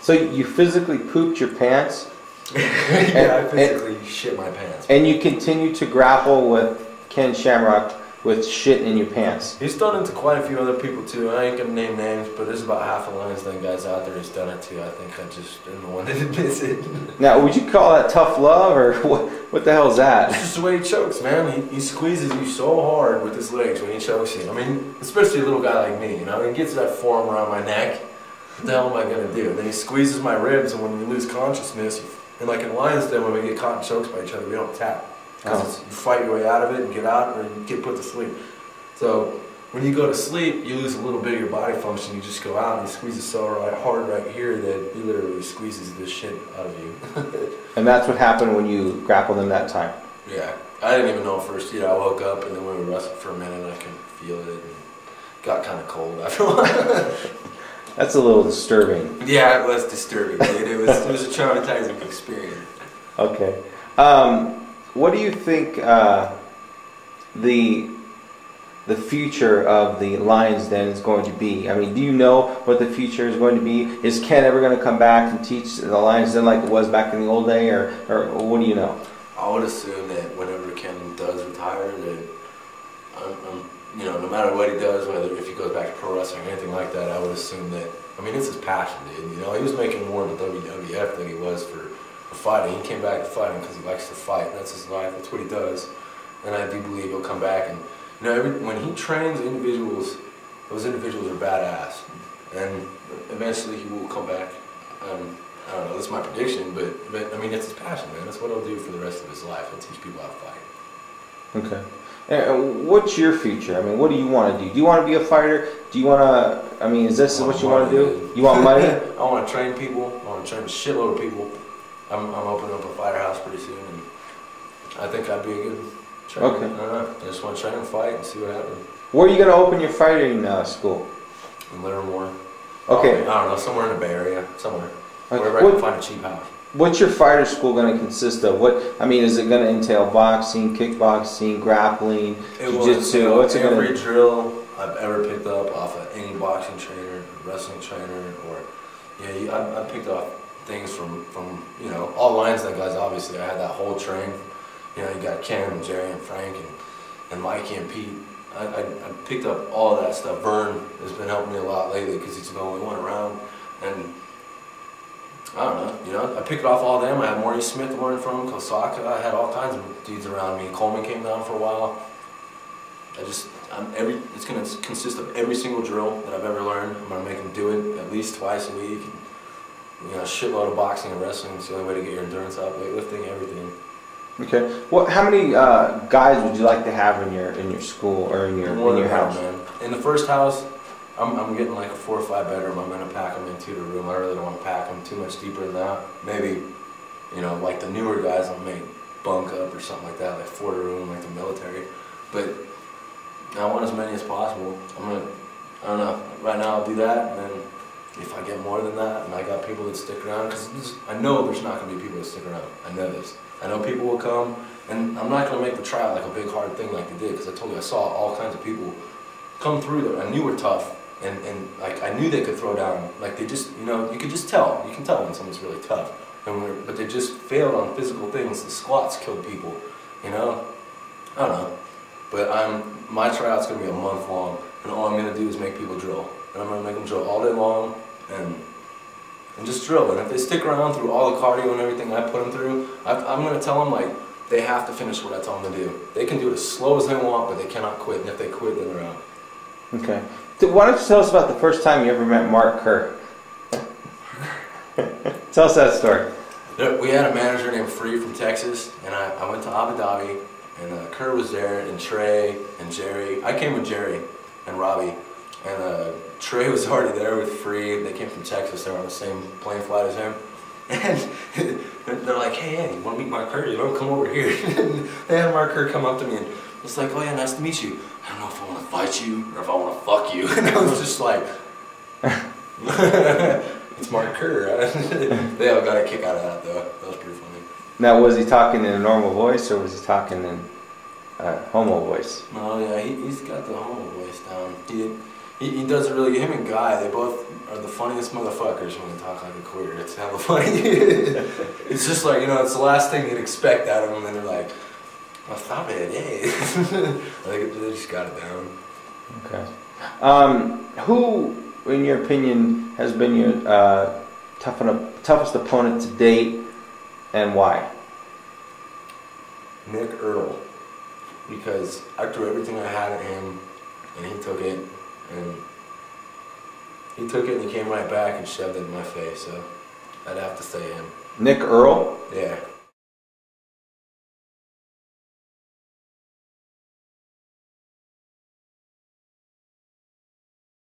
So you physically pooped your pants? Yeah, I physically shit my pants. And you continue to grapple with Ken Shamrock with shit in your pants? He's done it to quite a few other people too. I ain't gonna name names, but there's about half the Lions Den guys out there who's done it too. I think I just am the one that admits it. Now, would you call that tough love, or what the hell is that? It's just the way he chokes, man. He squeezes you so hard with his legs when he chokes you. I mean, especially a little guy like me, you know. He gets that forearm around my neck. What the hell am I gonna do? And then he squeezes my ribs, and when we lose consciousness, and like in Lions Den, when we get caught in chokes by each other, we don't tap. Because you fight your way out of it and get out, or you get put to sleep. So when you go to sleep, you lose a little bit of your body function. You just go out and he squeezes so hard right here that he literally squeezes the shit out of you. And that's what happened when you grappled him that time? Yeah. I didn't even know at first. You know, I woke up and then when we wrestled for a minute, I could feel it and got kind of cold after a while. That's a little disturbing. Yeah, it was disturbing, dude. It was a traumatizing experience. Okay. What do you think the future of the Lions Den is going to be? I mean, do you know what the future is going to be? Is Ken ever going to come back and teach the Lions Den like it was back in the old day, or what do you know? I would assume that whenever Ken does retire, that you know, no matter what he does, whether if he goes back to pro wrestling or anything like that, I would assume that, I mean, it's his passion, dude. You know, he was making more in the WWF than he was for fighting. He came back to fighting because he likes to fight. That's his life. That's what he does. And I do believe he'll come back. And you know, when he trains individuals, those individuals are badass. And eventually he will come back. I don't know. That's my prediction. But I mean, it's his passion, man. That's what he'll do for the rest of his life. He'll teach people how to fight. Okay. And what's your future? I mean, what do you want to do? Do you want to be a fighter? Do you want to? I mean, is this what you want to do? You want money? I want to train people. I want to train a shitload of people. I'm opening up a fighter house pretty soon, and I think I'd be a good trainer. Okay. I don't know. I just want to train and fight and see what happens. Where are you going to open your fighting school? In Livermore. Okay. I don't know, somewhere in the Bay Area, somewhere. Okay. Wherever I can find a cheap house. What's your fighter school going to consist of? I mean, is it going to entail boxing, kickboxing, grappling, jiu-jitsu? What's it going to? Every drill I've ever picked up off of any boxing trainer, wrestling trainer, or I picked up things from you know, all Lions Den guys. Obviously, I had that whole train. You know, you got Ken and Jerry and Frank and Mikey and Pete. I picked up all of that stuff. Vern has been helping me a lot lately because he's the only one around. And I don't know, you know, I picked off all of them. I had Marty Smith to learn from, Kosaka. I had all kinds of dudes around me. Coleman came down for a while. It's going to consist of every single drill that I've ever learned. I'm going to make them do it at least twice a week. You know, a shitload of boxing and wrestling. It's the only way to get your endurance up, weightlifting, everything. Okay. Well, how many guys would you like to have in your school or in your house? Man. In the first house, I'm getting like a 4 or 5 bedroom. I'm going to pack them into the room. I really don't want to pack them too much deeper than that. Maybe, you know, like the newer guys, I'll make bunk up or something like that, like 4 room, like the military. But I want as many as possible. I don't know, right now I'll do that, and then if I get more than that, and I got people that stick around, because I know there's not going to be people that stick around. I know this. I know people will come, and I'm not going to make the tryout like a big hard thing like they did, because I told you I saw all kinds of people come through that I knew were tough, and like I knew they could throw down. Like they just, you know, you could just tell. You can tell when someone's really tough. But they just failed on physical things. The squats killed people, you know? I don't know. But my tryout's going to be a month long, and all I'm going to do is make people drill. And I'm going to make them drill all day long, and just drill. And if they stick around through all the cardio and everything I put them through, I'm going to tell them, like, they have to finish what I tell them to do. They can do it as slow as they want, but they cannot quit. And if they quit, then they're out. Okay. Why don't you tell us about the first time you ever met Mark Kerr? Tell us that story. We had a manager named Free from Texas, and I went to Abu Dhabi, and Kerr was there, and Trey, and Jerry. I came with Jerry and Robbie, and Trey was already there with Free. They came from Texas. They were on the same plane flight as him. And they're like, hey, you want to meet Mark Kerr? You want to come over here? They had Mark Kerr come up to me, and it's like, oh yeah, nice to meet you. I don't know if I want to fight you or if I want to fuck you. And I was just like, it's Mark Kerr. They all got a kick out of that, though. That was pretty funny. Now, was he talking in a normal voice, or was he talking in homo voice? No, yeah, he's got the homo voice down. He does it really. Him and Guy, they both are the funniest motherfuckers when they talk like a queer. It's hella funny. It's just like, you know, it's the last thing you'd expect out of them, and they're like, "Well, stop it, hey!" Like, they just got it down. Okay. Who, in your opinion, has been your toughest opponent to date, and why? Nick Earl, because I threw everything I had at him, and he took it, and he came right back and shoved it in my face. So I'd have to say him. Nick Earl? Yeah.